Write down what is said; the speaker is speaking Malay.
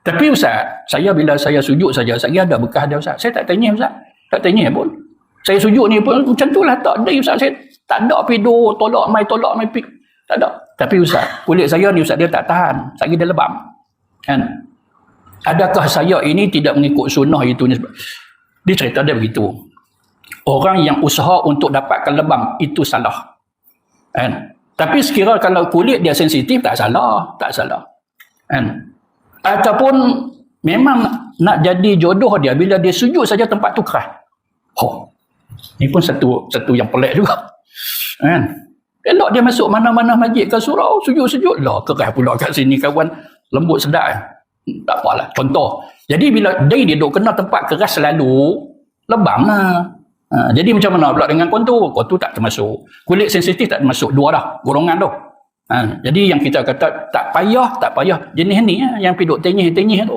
Tapi Ustaz, saya bila saya sujud saja, saya ada bekas dia Ustaz. Saya tak tanya Ustaz. Tak tanya pun. Saya sujud ni pun macam tu lah. Tak ada Ustaz. Saya tak ada pedo, tolak mai pik. Tak ada. Tapi Ustaz, kulit saya ni Ustaz, dia tak tahan. Saya dia lebam. Kan? Adakah saya ini tidak mengikut sunnah itu? Dia cerita dia begitu. Orang yang usaha untuk dapatkan lebam, itu salah. Kan? Tapi sekiranya kalau kulit dia sensitif, tak salah. Tak salah. Kan? Ataupun memang nak jadi jodoh dia bila dia sujud saja tempat tu keras. Ni pun satu yang pelik juga. Kan? Elok dia masuk mana-mana masjid ke surau, sujud-sujud lah, keras pula kat sini kawan, lembut sedap. Tak apalah, contoh. Jadi bila dia duduk kena tempat keras selalu, lebam lah. Jadi macam mana pula dengan kontur? Kontur tak termasuk. Kulit sensitif tak termasuk. Dua dah, golongan tu. Jadi yang kita kata tak payah jenis ni yang pergi duk tenyih tu